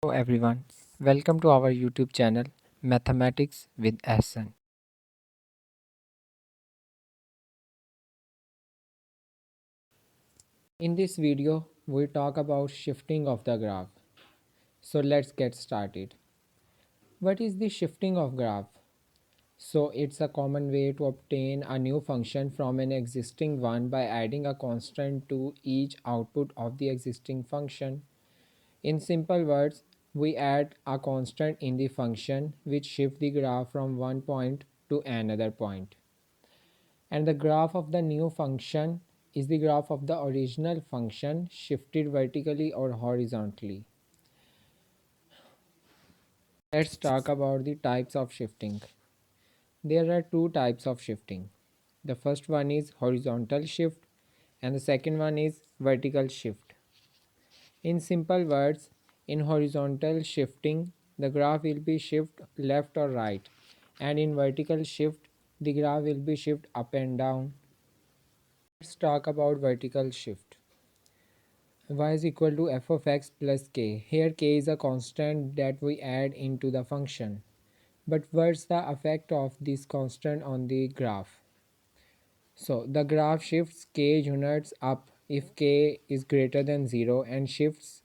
Hello everyone, welcome to our YouTube channel Mathematics with Ahsan. In this video, we talk about shifting of the graph. So let's get started. What is the shifting of graph? So it's a common way to obtain a new function from an existing one by adding a constant to each output of the existing function. In simple words, we add a constant in the function which shifts the graph from one point to another point. And the graph of the new function is the graph of the original function shifted vertically or horizontally. Let's talk about the types of shifting. There are two types of shifting. The first one is horizontal shift and the second one is vertical shift. In simple words, in horizontal shifting, the graph will be shift left or right, and in vertical shift, the graph will be shift up and down. Let's talk about vertical shift. Y is equal to f of x plus k. Here k is a constant that we add into the function. But what's the effect of this constant on the graph? So the graph shifts k units up if k is greater than 0 and shifts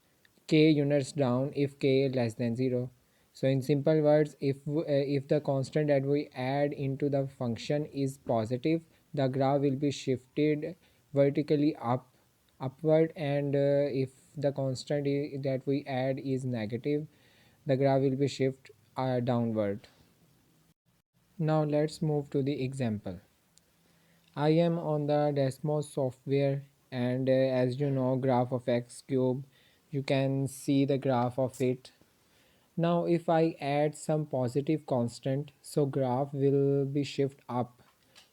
k units down if k less than 0. So in simple words, if the constant that we add into the function is positive, the graph will be shifted vertically upward, and if the constant that we add is negative, the graph will be shift downward. Now let's move to the example. I am on the Desmos software, and as you know, graph of x cube, you can see the graph of it. Now if I add some positive constant, so graph will be shift up.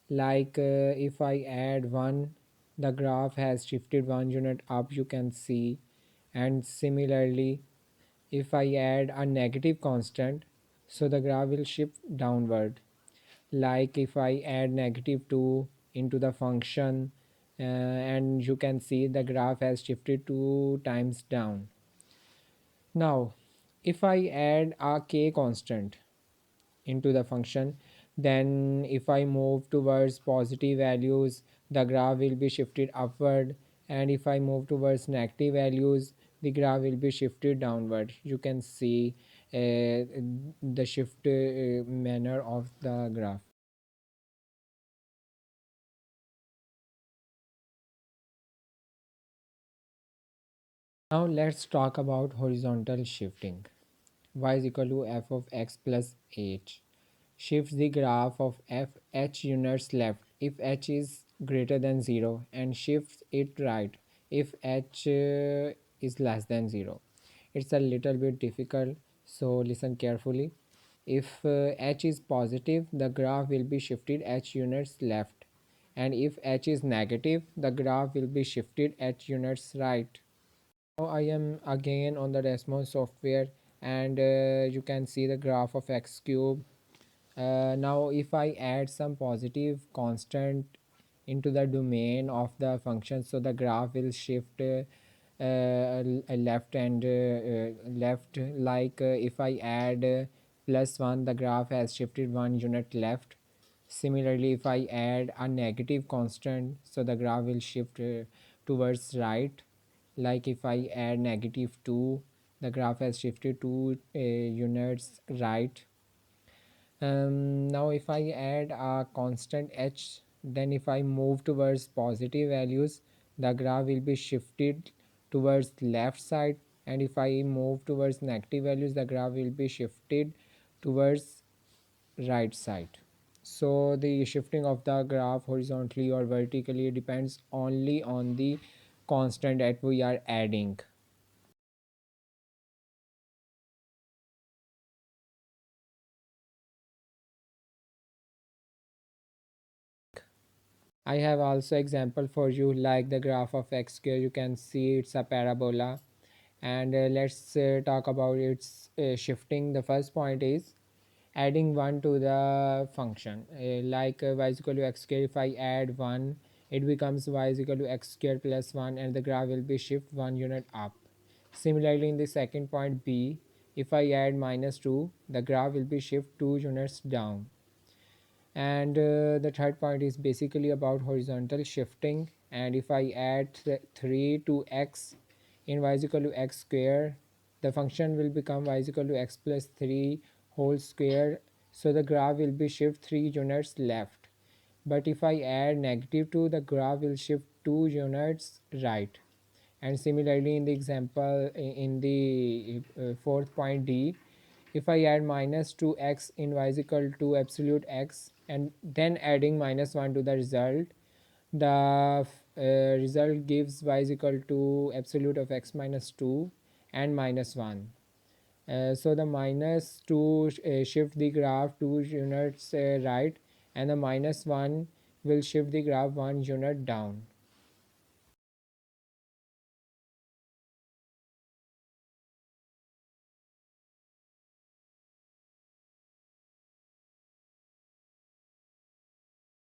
Like if I add 1, the graph has shifted 1 unit up, you can see. And similarly, if I add a negative constant, so the graph will shift downward. Like if I add negative 2 into the function, and you can see the graph has shifted 2 times down. Now if I add a k constant into the function, then if I move towards positive values, the graph will be shifted upward, and if I move towards negative values, the graph will be shifted downward. You can see the shift manner of the graph. Now let's talk about horizontal shifting. Y is equal to f of x plus h. Shifts the graph of f h units left if h is greater than 0, and shifts it right if h is less than 0. It's a little bit difficult, so listen carefully. If h is positive, the graph will be shifted h units left, and if h is negative, the graph will be shifted h units right. Now I am again on the Desmos software, and you can see the graph of x cube. Now if I add some positive constant into the domain of the function, so the graph will shift left and left. Like if I add plus 1, the graph has shifted 1 unit left. Similarly, if I add a negative constant, so the graph will shift towards right. Like if I add negative 2, the graph has shifted 2 units right. Now if I add a constant h, then if I move towards positive values, the graph will be shifted towards left side, and if I move towards negative values, the graph will be shifted towards right side. So the shifting of the graph horizontally or vertically depends only on the constant that we are adding. I have also example for you, like the graph of x square. You can see it's a parabola, and let's talk about its shifting. The first point is adding 1 to the function, like y is equal to x square. If I add 1, it becomes y is equal to x square plus 1, and the graph will be shift 1 unit up. Similarly, in the second point b, If I add minus 2, the graph will be shift 2 units down. And the third point is basically about horizontal shifting. And if I add 3 to x in y is equal to x square, the function will become y is equal to x plus 3 whole square. So the graph will be shift 3 units left. But if I add negative 2, the graph will shift 2 units right. And similarly in the example in the fourth point D, if I add minus 2x in y is equal to absolute x and then adding minus 1 to the result, the result gives y is equal to absolute of x minus 2 and minus 1. So the minus 2 shift the graph 2 units right, and the minus 1 will shift the graph 1 unit down.